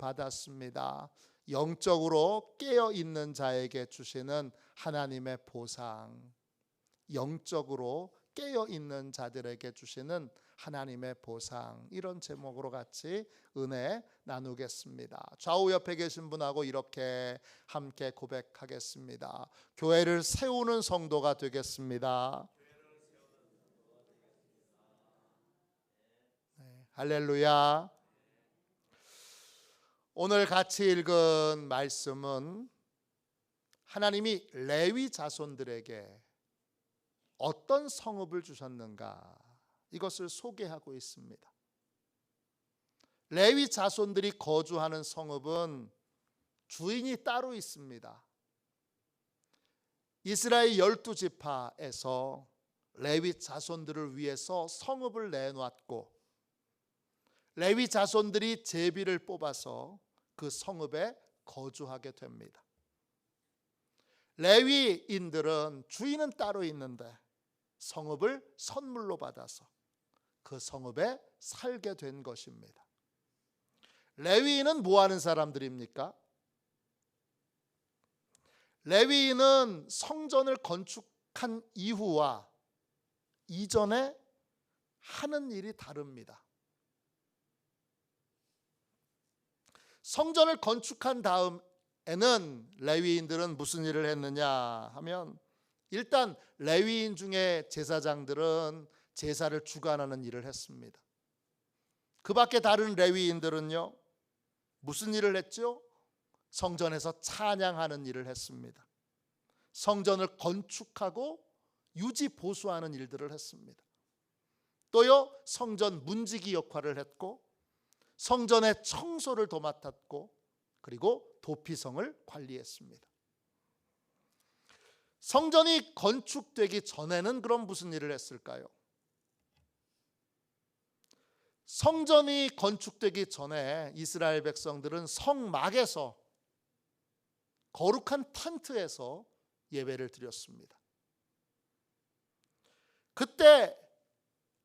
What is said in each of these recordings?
받았습니다. 영적으로 깨어있는 자에게 주시는 하나님의 보상, 영적으로 깨어있는 자들에게 주시는 하나님의 보상, 이런 제목으로 같이 은혜 나누겠습니다. 좌우 옆에 계신 분하고 이렇게 함께 고백하겠습니다. 교회를 세우는 성도가 되겠습니다. 네, 할렐루야. 오늘 같이 읽은 말씀은 하나님이 레위 자손들에게 어떤 성읍을 주셨는가, 이것을 소개하고 있습니다. 레위 자손들이 거주하는 성읍은 주인이 따로 있습니다. 이스라엘 12지파에서 레위 자손들을 위해서 성읍을 내놨고, 레위 자손들이 제비를 뽑아서 그 성읍에 거주하게 됩니다. 레위인들은 주인은 따로 있는데 성읍을 선물로 받아서 그 성읍에 살게 된 것입니다. 레위인은 뭐 하는 사람들입니까? 레위인은 성전을 건축한 이후와 이전에 하는 일이 다릅니다. 성전을 건축한 다음에는 레위인들은 무슨 일을 했느냐 하면, 일단 레위인 중에 제사장들은 제사를 주관하는 일을 했습니다. 그 밖에 다른 레위인들은요, 무슨 일을 했죠? 성전에서 찬양하는 일을 했습니다. 성전을 건축하고 유지 보수하는 일들을 했습니다. 또요, 성전 문지기 역할을 했고, 성전의 청소를 도맡았고, 그리고 도피성을 관리했습니다. 성전이 건축되기 전에는 그럼 무슨 일을 했을까요? 성전이 건축되기 전에 이스라엘 백성들은 성막에서, 거룩한 텐트에서 예배를 드렸습니다. 그때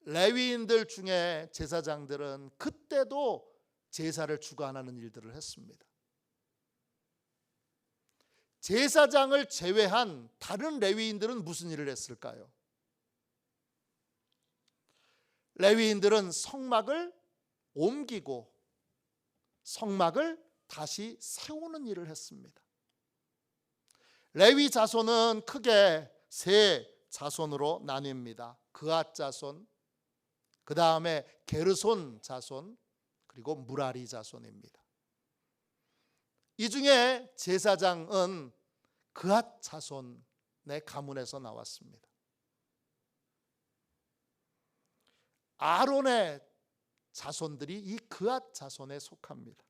레위인들 중에 제사장들은 그때도 제사를 주관하는 일들을 했습니다. 제사장을 제외한 다른 레위인들은 무슨 일을 했을까요? 레위인들은 성막을 옮기고 성막을 다시 세우는 일을 했습니다. 레위 자손은 크게 세 자손으로 나뉩니다. 그앗 자손, 그 다음에 게르손 자손, 그리고 무라리 자손입니다. 이 중에 제사장은 그앗 자손의 가문에서 나왔습니다. 아론의 자손들이 이 그앗 자손에 속합니다.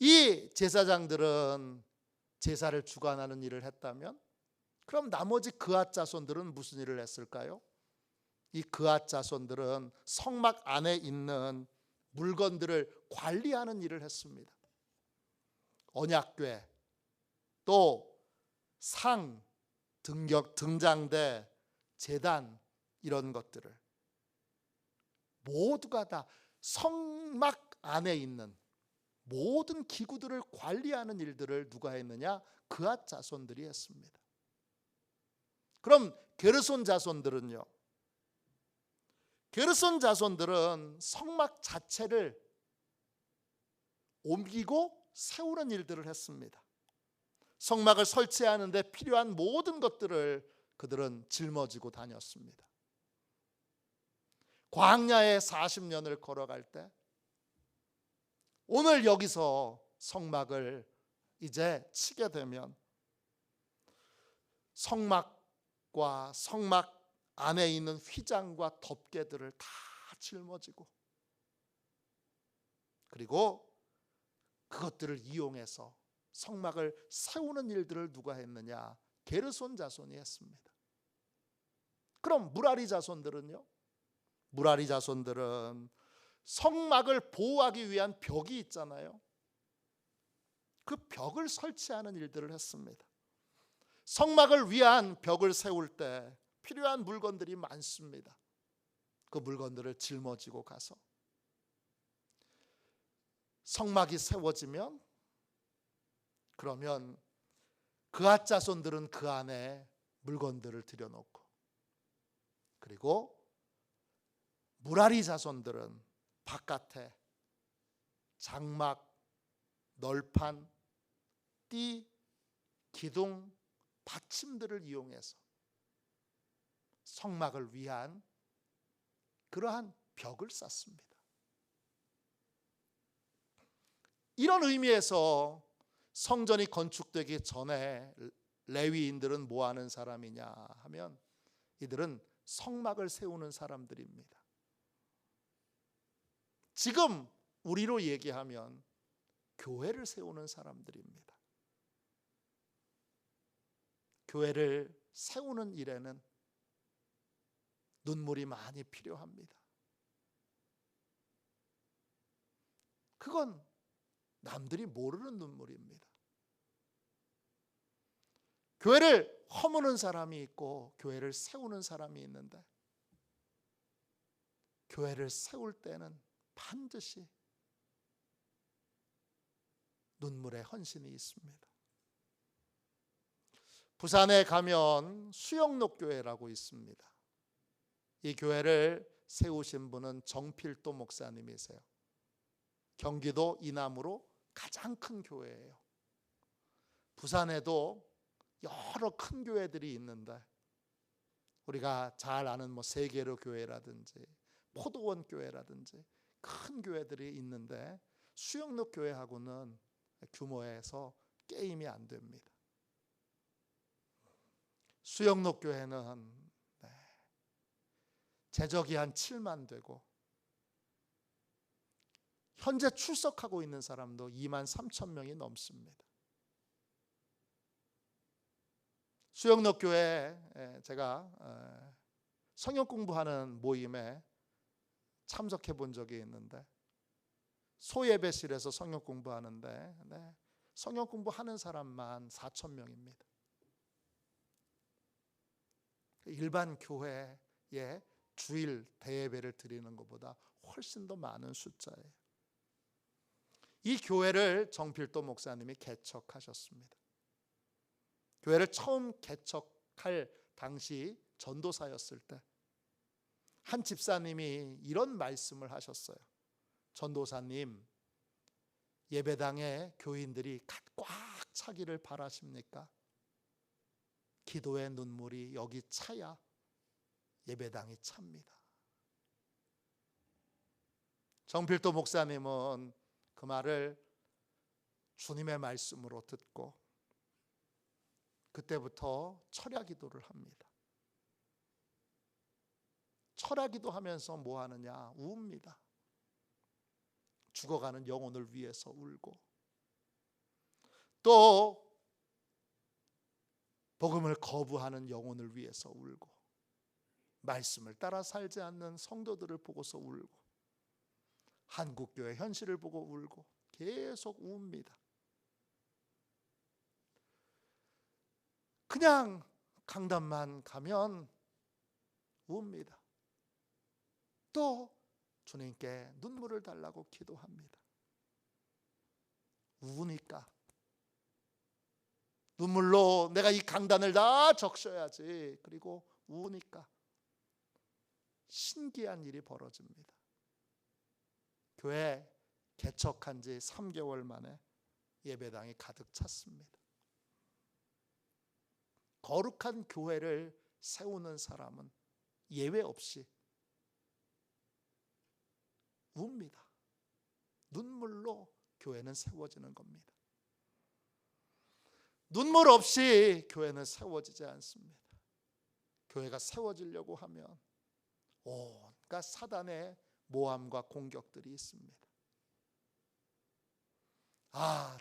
이 제사장들은 제사를 주관하는 일을 했다면, 그럼 나머지 그앗 자손들은 무슨 일을 했을까요? 이 그앗 자손들은 성막 안에 있는 물건들을 관리하는 일을 했습니다. 언약궤, 또 상, 등장대, 제단, 이런 것들을 모두가 다 성막 안에 있는 모든 기구들을 관리하는 일들을 누가 했느냐? 그앗 자손들이 했습니다. 그럼 게르손 자손들은요? 게르손 자손들은 성막 자체를 옮기고 세우는 일들을 했습니다. 성막을 설치하는 데 필요한 모든 것들을 그들은 짊어지고 다녔습니다. 광야에 40년을 걸어갈 때 오늘 여기서 성막을 이제 치게 되면 성막과 성막 안에 있는 휘장과 덮개들을 다 짊어지고, 그리고 그것들을 이용해서 성막을 세우는 일들을 누가 했느냐? 게르손 자손이 했습니다. 그럼 무라리 자손들은요? 무라리 자손들은 성막을 보호하기 위한 벽이 있잖아요. 그 벽을 설치하는 일들을 했습니다. 성막을 위한 벽을 세울 때 필요한 물건들이 많습니다. 그 물건들을 짊어지고 가서 성막이 세워지면 그러면 그앗 자손들은 그 안에 물건들을 들여놓고, 그리고 무라리 자손들은 바깥에 장막, 널판, 띠, 기둥, 받침들을 이용해서 성막을 위한 그러한 벽을 쌓습니다. 이런 의미에서 성전이 건축되기 전에 레위인들은 뭐 하는 사람이냐 하면 이들은 성막을 세우는 사람들입니다. 지금 우리로 얘기하면 교회를 세우는 사람들입니다. 교회를 세우는 일에는 눈물이 많이 필요합니다. 그건 남들이 모르는 눈물입니다. 교회를 허무는 사람이 있고 교회를 세우는 사람이 있는데, 교회를 세울 때는 반드시 눈물의 헌신이 있습니다. 부산에 가면 수영록 교회라고 있습니다. 이 교회를 세우신 분은 정필도 목사님이세요. 경기도 이남으로 가장 큰 교회예요. 부산에도 여러 큰 교회들이 있는데 우리가 잘 아는 세계로 교회라든지 포도원 교회라든지 큰 교회들이 있는데 수영록 교회하고는 규모에서 게임이 안 됩니다. 수영록 교회는 재적이 한 7만 되고 현재 출석하고 있는 사람도 2만 3천 명이 넘습니다. 수영록 교회에 제가 성경 공부하는 모임에 참석해 본 적이 있는데, 소예배실에서 성경 공부하는데 성경 공부하는 사람만 4천 명입니다. 일반 교회에 주일 대예배를 드리는 것보다 훨씬 더 많은 숫자예요. 이 교회를 정필도 목사님이 개척하셨습니다. 교회를 처음 개척할 당시 전도사였을 때 한 집사님이 이런 말씀을 하셨어요. 전도사님, 예배당에 교인들이 꽉 차기를 바라십니까? 기도의 눈물이 여기 차야 예배당이 찹니다. 정필도 목사님은 그 말을 주님의 말씀으로 듣고 그때부터 철야 기도를 합니다. 철야 기도하면서 뭐 하느냐? 웁니다. 죽어가는 영혼을 위해서 울고, 또 복음을 거부하는 영혼을 위해서 울고, 말씀을 따라 살지 않는 성도들을 보고서 울고, 한국교회 현실을 보고 울고 계속 웁니다. 그냥 강단만 가면 웁니다. 또 주님께 눈물을 달라고 기도합니다. 우니까 눈물로 내가 이 강단을 다 적셔야지. 그리고 우니까 신기한 일이 벌어집니다. 교회 개척한 지 3개월 만에 예배당이 가득 찼습니다. 거룩한 교회를 세우는 사람은 예외 없이 웁니다. 눈물로 교회는 세워지는 겁니다. 눈물 없이 교회는 세워지지 않습니다. 교회가 세워지려고 하면 온갖 사단의 모함과 공격들이 있습니다.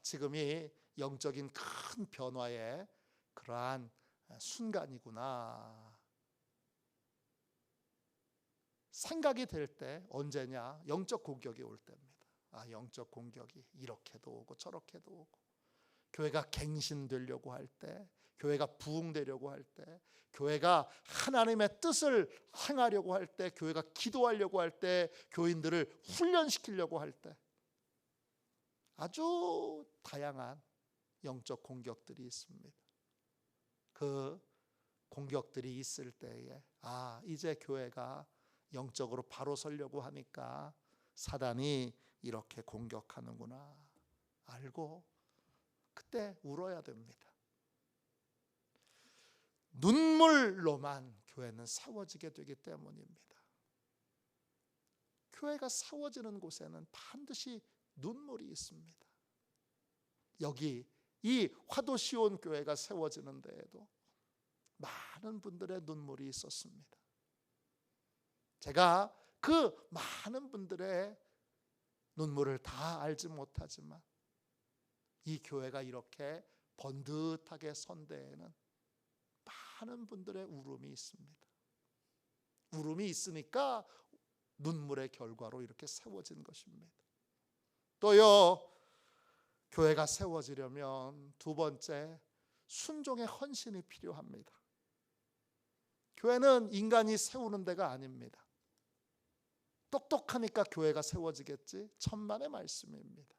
지금이 영적인 큰 변화의 그러한 순간이구나 생각이 될 때 언제냐? 영적 공격이 올 때입니다. 영적 공격이 이렇게도 오고 저렇게도 오고, 교회가 갱신되려고 할 때, 교회가 부흥되려고 할 때, 교회가 하나님의 뜻을 행하려고 할 때, 교회가 기도하려고 할 때, 교인들을 훈련시키려고 할 때, 아주 다양한 영적 공격들이 있습니다. 그 공격들이 있을 때에 이제 교회가 영적으로 바로 서려고 하니까 사단이 이렇게 공격하는구나 알고 그때 울어야 됩니다. 눈물로만 교회는 세워지게 되기 때문입니다. 교회가 세워지는 곳에는 반드시 눈물이 있습니다. 여기 이 화도시온 교회가 세워지는 데에도 많은 분들의 눈물이 있었습니다. 제가 그 많은 분들의 눈물을 다 알지 못하지만 이 교회가 이렇게 번듯하게 선 데에는 많은 분들의 울음이 있습니다. 울음이 있으니까 눈물의 결과로 이렇게 세워진 것입니다. 또요, 교회가 세워지려면 두 번째, 순종의 헌신이 필요합니다. 교회는 인간이 세우는 데가 아닙니다. 똑똑하니까 교회가 세워지겠지? 천만의 말씀입니다.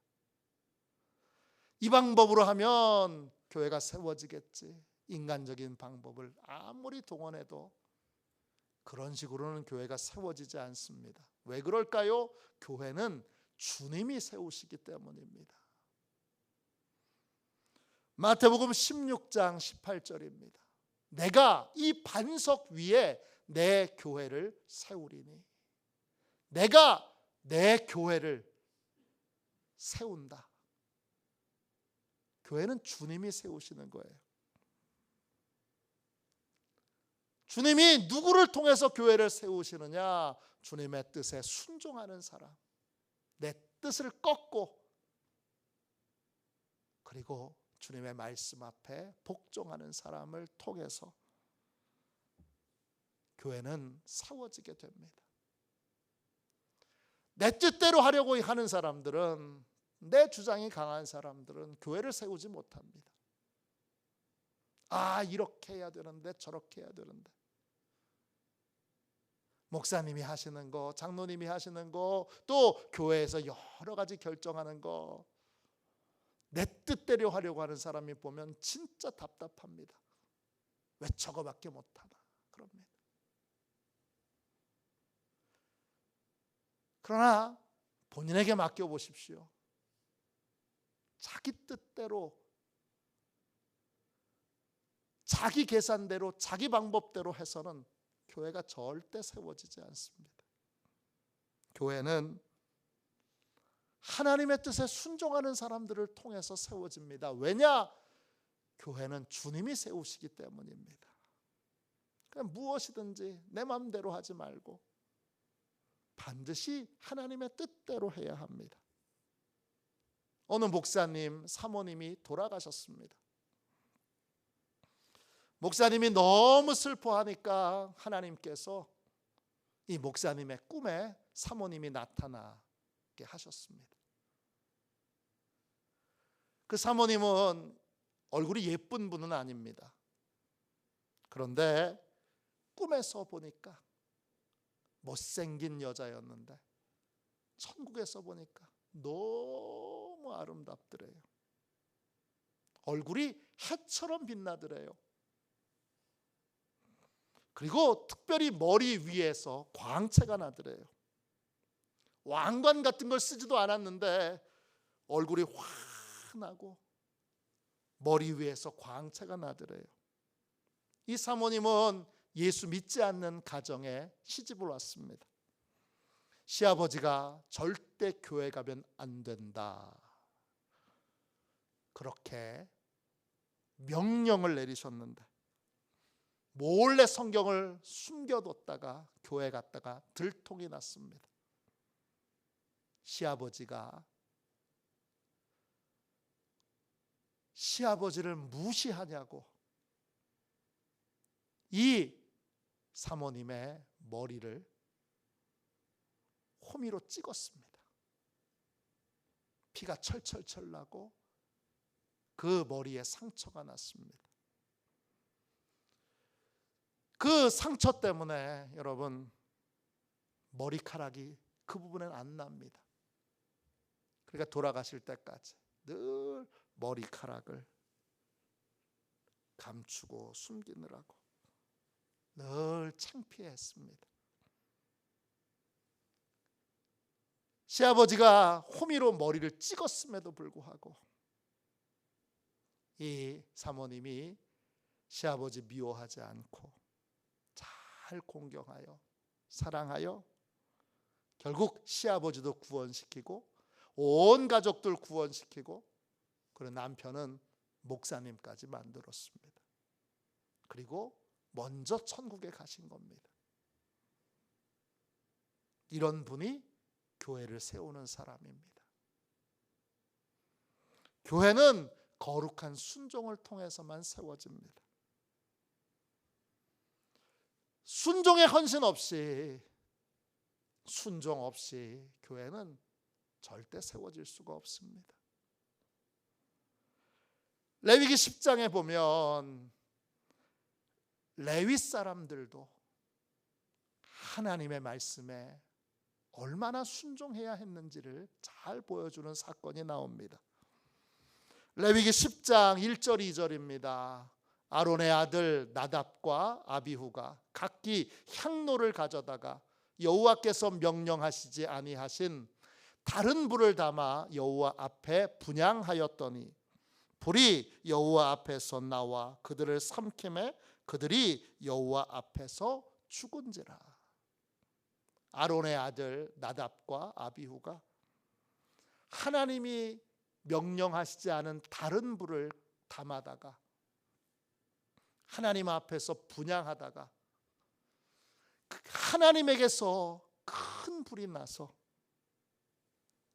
이 방법으로 하면 교회가 세워지겠지? 인간적인 방법을 아무리 동원해도 그런 식으로는 교회가 세워지지 않습니다. 왜 그럴까요? 교회는 주님이 세우시기 때문입니다. 마태복음 16장 18절입니다. 내가 이 반석 위에 내 교회를 세우리니, 내가 내 교회를 세운다. 교회는 주님이 세우시는 거예요. 주님이 누구를 통해서 교회를 세우시느냐? 주님의 뜻에 순종하는 사람, 내 뜻을 꺾고 그리고 주님의 말씀 앞에 복종하는 사람을 통해서 교회는 세워지게 됩니다. 내 뜻대로 하려고 하는 사람들은, 내 주장이 강한 사람들은 교회를 세우지 못합니다. 이렇게 해야 되는데 저렇게 해야 되는데, 목사님이 하시는 거, 장로님이 하시는 거, 또 교회에서 여러 가지 결정하는 거, 내 뜻대로 하려고 하는 사람이 보면 진짜 답답합니다. 왜 저거밖에 못하나 그럽니다. 그러나 본인에게 맡겨보십시오. 자기 뜻대로, 자기 계산대로, 자기 방법대로 해서는 교회가 절대 세워지지 않습니다. 교회는 하나님의 뜻에 순종하는 사람들을 통해서 세워집니다. 왜냐? 교회는 주님이 세우시기 때문입니다. 그냥 무엇이든지 내 마음대로 하지 말고 반드시 하나님의 뜻대로 해야 합니다. 어느 목사님, 사모님이 돌아가셨습니다. 목사님이 너무 슬퍼하니까 하나님께서 이 목사님의 꿈에 사모님이 나타나게 하셨습니다. 그 사모님은 얼굴이 예쁜 분은 아닙니다. 그런데 꿈에서 보니까 못생긴 여자였는데 천국에서 보니까 너무 아름답더래요. 얼굴이 해처럼 빛나더래요. 그리고 특별히 머리 위에서 광채가 나더래요. 왕관 같은 걸 쓰지도 않았는데 얼굴이 확 나고 머리 위에서 광채가 나더래요. 이 사모님은 예수 믿지 않는 가정에 시집을 왔습니다. 시아버지가 절대 교회 가면 안 된다, 그렇게 명령을 내리셨는데 몰래 성경을 숨겨뒀다가 교회 갔다가 들통이 났습니다. 시아버지를 무시하냐고 이 사모님의 머리를 호미로 찍었습니다. 피가 철철철 나고 그 머리에 상처가 났습니다. 그 상처 때문에 여러분 머리카락이 그 부분엔 안 납니다. 그러니까 돌아가실 때까지 늘 머리카락을 감추고 숨기느라고 늘 창피했습니다. 시아버지가 호미로 머리를 찍었음에도 불구하고 이 사모님이 시아버지 미워하지 않고 잘 공경하여 사랑하여 결국 시아버지도 구원시키고 온 가족들 구원시키고 그리고 남편은 목사님까지 만들었습니다. 그리고 먼저 천국에 가신 겁니다. 이런 분이 교회를 세우는 사람입니다. 교회는 거룩한 순종을 통해서만 세워집니다. 순종의 헌신 없이, 순종 없이 교회는 절대 세워질 수가 없습니다. 레위기 10장에 보면 레위 사람들도 하나님의 말씀에 얼마나 순종해야 했는지를 잘 보여주는 사건이 나옵니다. 레위기 10장 1절 2절입니다. 아론의 아들 나답과 아비후가 각기 향로를 가져다가 여호와께서 명령하시지 아니하신 다른 불을 담아 여호와 앞에 분향하였더니 불이 여호와 앞에서 나와 그들을 삼키매 그들이 여호와 앞에서 죽은지라. 아론의 아들 나답과 아비후가 하나님이 명령하시지 않은 다른 불을 담아다가 하나님 앞에서 분향하다가 하나님에게서 큰 불이 나서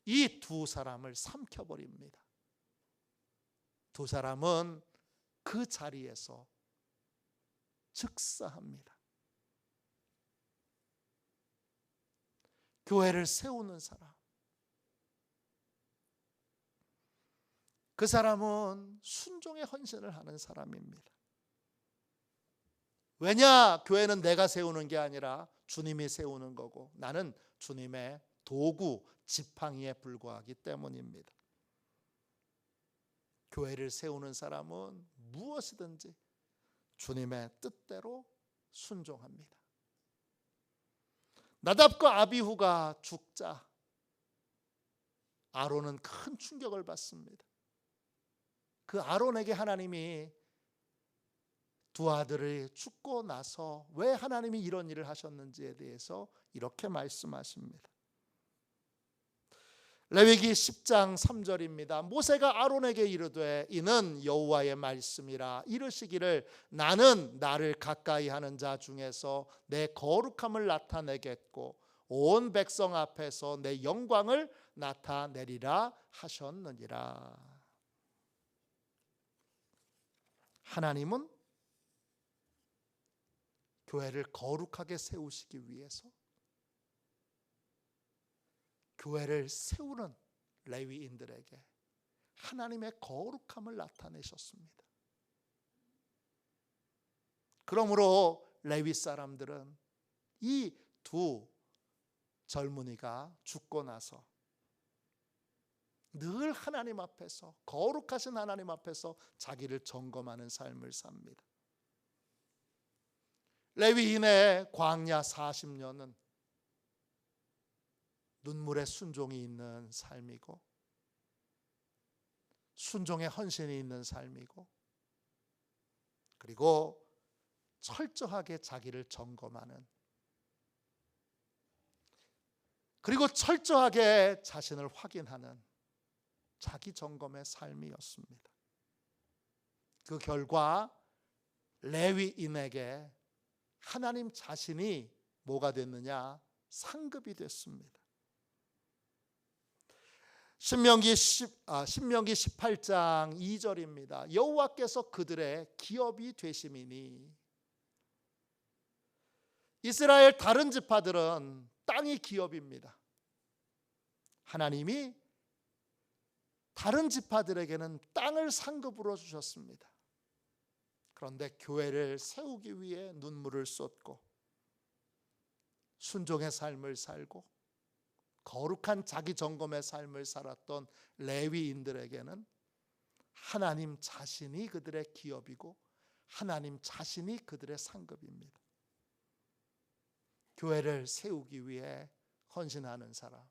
이 두 사람을 삼켜버립니다. 두 사람은 그 자리에서 즉사합니다. 교회를 세우는 사람, 그 사람은 순종의 헌신을 하는 사람입니다. 왜냐? 교회는 내가 세우는 게 아니라 주님이 세우는 거고 나는 주님의 도구, 지팡이에 불과하기 때문입니다. 교회를 세우는 사람은 무엇이든지 주님의 뜻대로 순종합니다. 나답과 아비후가 죽자 아론은 큰 충격을 받습니다. 그 아론에게 하나님이 두 아들이 죽고 나서 왜 하나님이 이런 일을 하셨는지에 대해서 이렇게 말씀하십니다. 레위기 10장 3절입니다. 모세가 아론에게 이르되 이는 여호와의 말씀이라 이르시기를 나는 나를 가까이 하는 자 중에서 내 거룩함을 나타내겠고 온 백성 앞에서 내 영광을 나타내리라 하셨느니라. 하나님은 교회를 거룩하게 세우시기 위해서 교회를 세우는 레위인들에게 하나님의 거룩함을 나타내셨습니다. 그러므로 레위 사람들은 이 두 젊은이가 죽고 나서 늘 하나님 앞에서 거룩하신 하나님 앞에서 자기를 점검하는 삶을 삽니다. 레위인의 광야 40년은 눈물의 순종이 있는 삶이고 순종의 헌신이 있는 삶이고 그리고 철저하게 자기를 점검하는 그리고 철저하게 자신을 확인하는 자기 점검의 삶이었습니다. 그 결과 레위인에게 하나님 자신이 뭐가 됐느냐? 상급이 됐습니다. 신명기 18장 2절입니다. 여호와께서 그들의 기업이 되심이니 이스라엘 다른 지파들은 땅이 기업입니다. 하나님이 다른 지파들에게는 땅을 상급으로 주셨습니다. 그런데 교회를 세우기 위해 눈물을 쏟고 순종의 삶을 살고 거룩한 자기 점검의 삶을 살았던 레위인들에게는 하나님 자신이 그들의 기업이고 하나님 자신이 그들의 상급입니다. 교회를 세우기 위해 헌신하는 사람,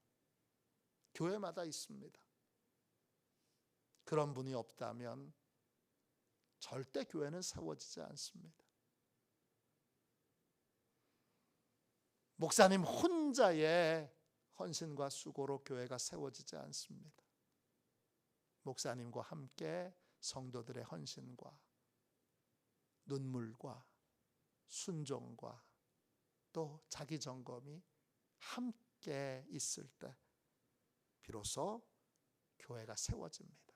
교회마다 있습니다. 그런 분이 없다면 절대 교회는 세워지지 않습니다. 목사님 혼자의 헌신과 수고로 교회가 세워지지 않습니다. 목사님과 함께 성도들의 헌신과 눈물과 순종과 또 자기 점검이 함께 있을 때 비로소 교회가 세워집니다.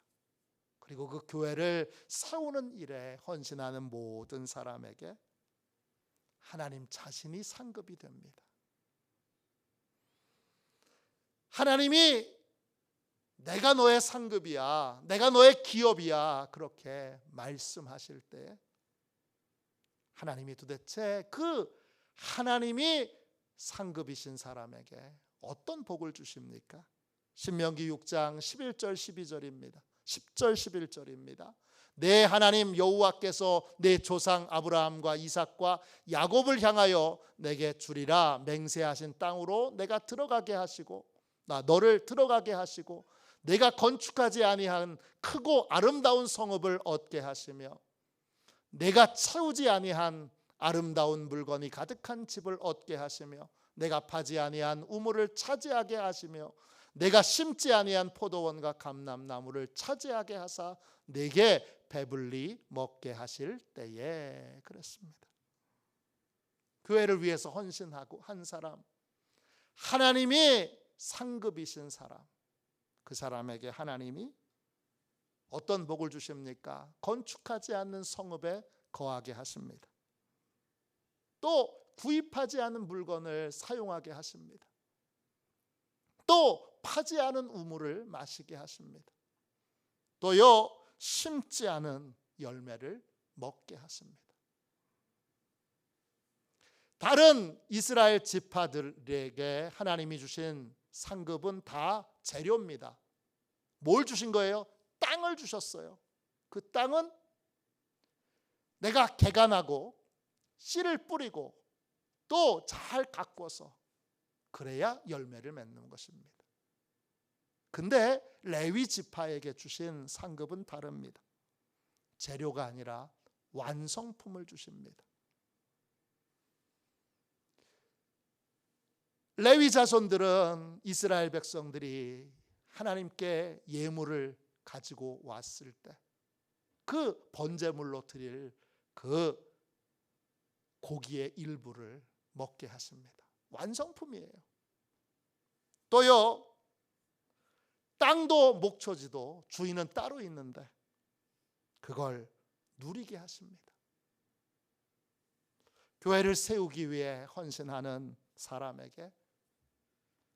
그리고 그 교회를 세우는 일에 헌신하는 모든 사람에게 하나님 자신이 상급이 됩니다. 하나님이 내가 너의 상급이야, 내가 너의 기업이야, 그렇게 말씀하실 때 하나님이 도대체 그 하나님이 상급이신 사람에게 어떤 복을 주십니까? 신명기 6장 11절 12절입니다. 10절 11절입니다. 내 하나님 여호와께서 내 조상 아브라함과 이삭과 야곱을 향하여 내게 주리라 맹세하신 땅으로 내가 들어가게 하시고 너를 들어가게 하시고 내가 건축하지 아니한 크고 아름다운 성읍을 얻게 하시며 내가 채우지 아니한 아름다운 물건이 가득한 집을 얻게 하시며 내가 파지 아니한 우물을 차지하게 하시며 내가 심지 아니한 포도원과 감람나무를 차지하게 하사 내게 배불리 먹게 하실 때에 그랬습니다. 교회를 위해서 헌신하고 한 사람, 하나님이 상급이신 사람, 그 사람에게 하나님이 어떤 복을 주십니까? 건축하지 않는 성읍에 거하게 하십니다. 또 구입하지 않은 물건을 사용하게 하십니다. 또 파지 않은 우물을 마시게 하십니다. 또요 심지 않은 열매를 먹게 하십니다. 다른 이스라엘 지파들에게 하나님이 주신 상급은 다 재료입니다. 뭘 주신 거예요? 땅을 주셨어요. 그 땅은 내가 개간하고 씨를 뿌리고 또 잘 가꿔서 그래야 열매를 맺는 것입니다. 근데 레위 지파에게 주신 상급은 다릅니다. 재료가 아니라 완성품을 주십니다. 레위 자손들은 이스라엘 백성들이 하나님께 예물을 가지고 왔을 때 그 번제물로 드릴 그 고기의 일부를 먹게 하십니다. 완성품이에요. 또요 땅도 목초지도 주인은 따로 있는데 그걸 누리게 하십니다. 교회를 세우기 위해 헌신하는 사람에게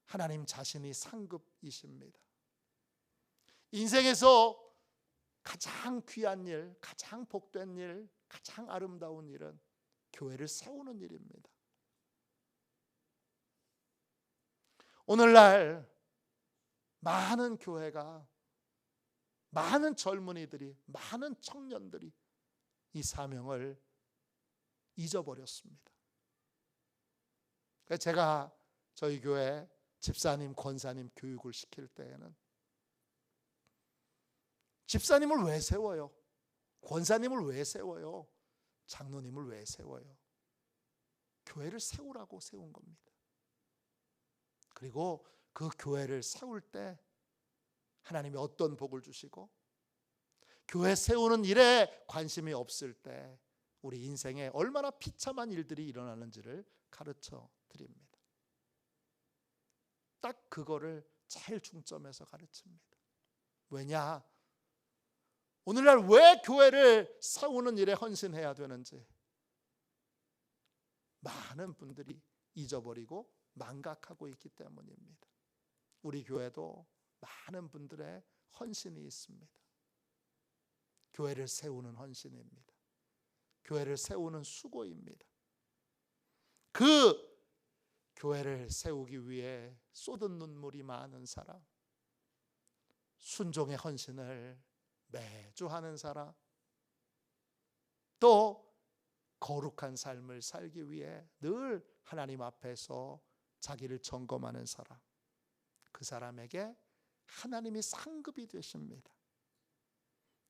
하나님 자신이 상급이십니다. 인생에서 가장 귀한 일, 가장 복된 일, 가장 아름다운 일은 교회를 세우는 일입니다. 오늘날 많은 교회가, 많은 젊은이들이, 많은 청년들이 이 사명을 잊어버렸습니다. 제가 저희 교회 집사님, 권사님 교육을 시킬 때에는 집사님을 왜 세워요? 권사님을 왜 세워요? 장로님을 왜 세워요? 교회를 세우라고 세운 겁니다. 그리고 그 교회를 세울 때 하나님이 어떤 복을 주시고 교회 세우는 일에 관심이 없을 때 우리 인생에 얼마나 비참한 일들이 일어나는지를 가르쳐 드립니다. 딱 그거를 제일 중점에서 가르칩니다. 왜냐? 오늘날 왜 교회를 세우는 일에 헌신해야 되는지 많은 분들이 잊어버리고 망각하고 있기 때문입니다. 우리 교회도 많은 분들의 헌신이 있습니다. 교회를 세우는 헌신입니다. 교회를 세우는 수고입니다. 그 교회를 세우기 위해 쏟은 눈물이 많은 사람, 순종의 헌신을 매주 하는 사람, 또 거룩한 삶을 살기 위해 늘 하나님 앞에서 자기를 점검하는 사람, 그 사람에게 하나님이 상급이 되십니다.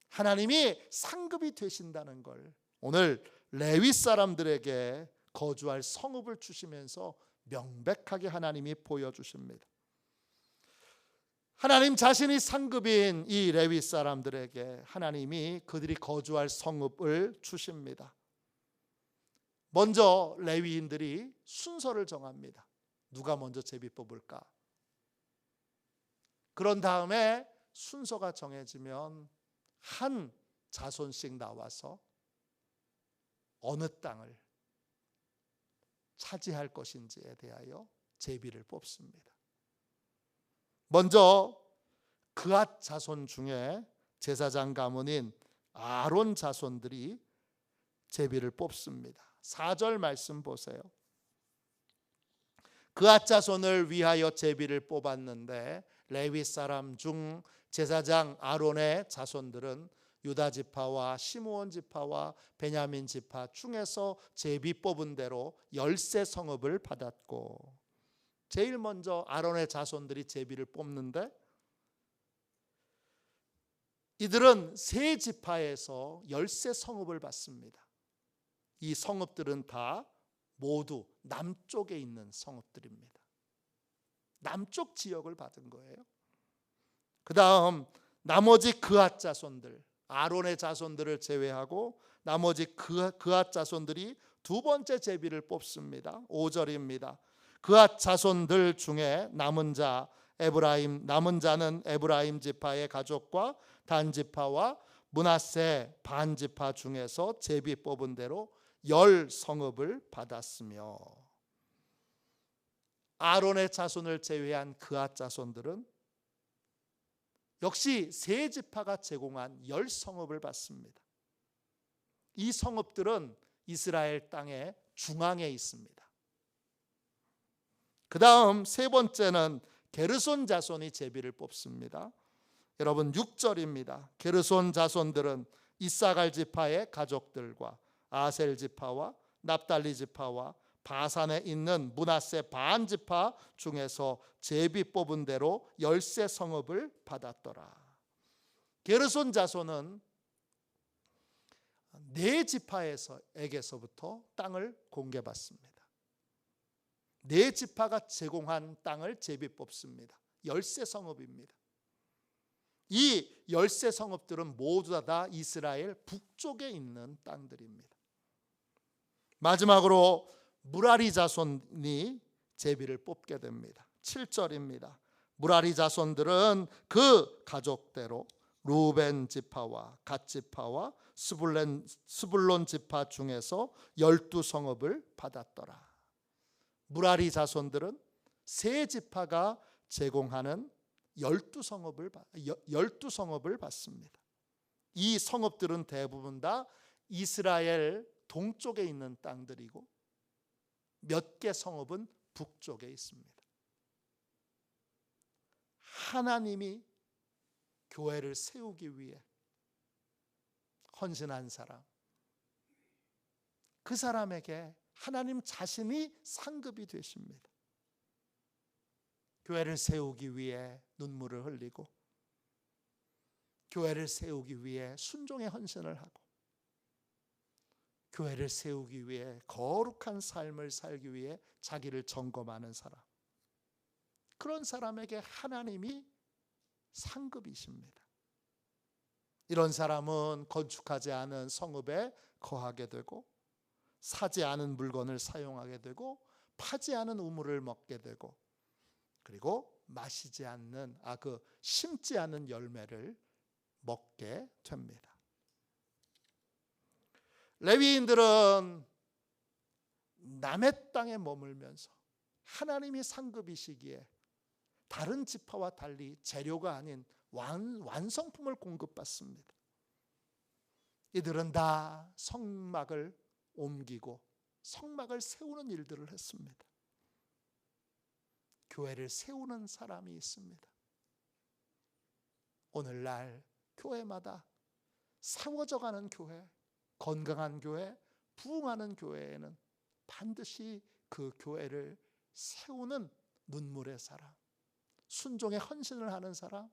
하나님이 상급이 되신다는 걸 오늘 레위 사람들에게 거주할 성읍을 주시면서 명백하게 하나님이 보여주십니다. 하나님 자신이 상급인 이 레위 사람들에게 하나님이 그들이 거주할 성읍을 주십니다. 먼저 레위인들이 순서를 정합니다. 누가 먼저 제비 뽑을까? 그런 다음에 순서가 정해지면 한 자손씩 나와서 어느 땅을 차지할 것인지에 대하여 제비를 뽑습니다. 먼저 그앗 자손 중에 제사장 가문인 아론 자손들이 제비를 뽑습니다. 4절 말씀 보세요. 그앗 자손을 위하여 제비를 뽑았는데 레위 사람 중 제사장 아론의 자손들은 유다 지파와 시므온 지파와 베냐민 지파 중에서 제비 뽑은 대로 10세 성읍을 받았고, 제일 먼저 아론의 자손들이 제비를 뽑는데 이들은 세 지파에서 10세 성읍을 받습니다. 이 성읍들은 다 모두 남쪽에 있는 성읍들입니다. 남쪽 지역을 받은 거예요. 그 다음 나머지 그앗 자손들, 아론의 자손들을 제외하고 나머지 그앗 자손들이 두 번째 제비를 뽑습니다. 5절입니다. 그앗 자손들 중에 남은 자는 에브라임 지파의 가족과 단 지파와 므낫세 반 지파 중에서 제비 뽑은 대로 10 성읍을 받았으며, 아론의 자손을 제외한 그앗 자손들은 역시 세 지파가 제공한 10 성읍을 받습니다. 이 성읍들은 이스라엘 땅의 중앙에 있습니다. 그 다음 세 번째는 게르손 자손이 제비를 뽑습니다. 여러분 6절입니다. 게르손 자손들은 이사갈 지파의 가족들과 아셀 지파와 납달리 지파와 바산에 있는 므낫세 반 지파 중에서 제비 뽑은 대로 10세 성읍을 받았더라. 게르손 자손은 네 지파에게서부터 땅을 공개받습니다. 네 지파가 제공한 땅을 제비 뽑습니다. 10세 성읍입니다. 이 10세 성읍들은 모두 다 이스라엘 북쪽에 있는 땅들입니다. 마지막으로 무라리 자손이 제비를 뽑게 됩니다. 7절입니다. 무라리 자손들은 그 가족대로 루벤 지파와 갓 지파와 스불론 지파 중에서 12성읍을 받았더라. 무라리 자손들은 세 지파가 제공하는 12성읍을 받습니다. 이 성읍들은 대부분 다 이스라엘 동쪽에 있는 땅들이고 몇 개 성읍은 북쪽에 있습니다. 하나님이 교회를 세우기 위해 헌신한 사람, 그 사람에게 하나님 자신이 상급이 되십니다. 교회를 세우기 위해 눈물을 흘리고 교회를 세우기 위해 순종의 헌신을 하고 교회를 세우기 위해 거룩한 삶을 살기 위해 자기를 점검하는 사람, 그런 사람에게 하나님이 상급이십니다. 이런 사람은 건축하지 않은 성읍에 거하게 되고 사지 않은 물건을 사용하게 되고 파지 않은 우물을 먹게 되고 그리고 심지 않은 열매를 먹게 됩니다. 레위인들은 남의 땅에 머물면서 하나님이 상급이시기에 다른 지파와 달리 재료가 아닌 완성품을 공급받습니다. 이들은 다 성막을 옮기고 성막을 세우는 일들을 했습니다. 교회를 세우는 사람이 있습니다. 오늘날 교회마다 세워져 가는 교회, 건강한 교회, 부흥하는 교회에는 반드시 그 교회를 세우는 눈물의 사람, 순종의 헌신을 하는 사람,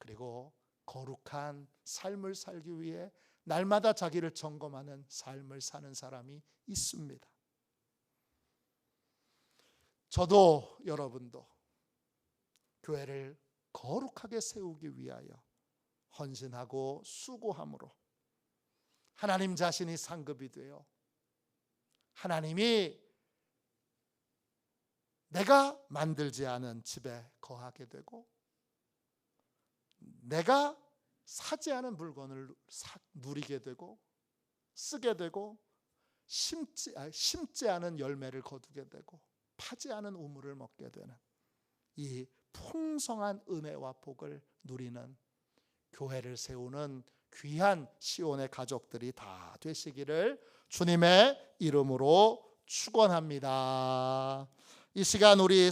그리고 거룩한 삶을 살기 위해 날마다 자기를 점검하는 삶을 사는 사람이 있습니다. 저도 여러분도 교회를 거룩하게 세우기 위하여 헌신하고 수고함으로 하나님 자신이 상급이 되어 하나님이 내가 만들지 않은 집에 거하게 되고 내가 사지 않은 물건을 누리게 되고 쓰게 되고 심지 않은 열매를 거두게 되고 파지 않은 우물을 먹게 되는 이 풍성한 은혜와 복을 누리는 교회를 세우는 귀한 시온의 가족들이 다 되시기를 주님의 이름으로 축원합니다. 이 시간 우리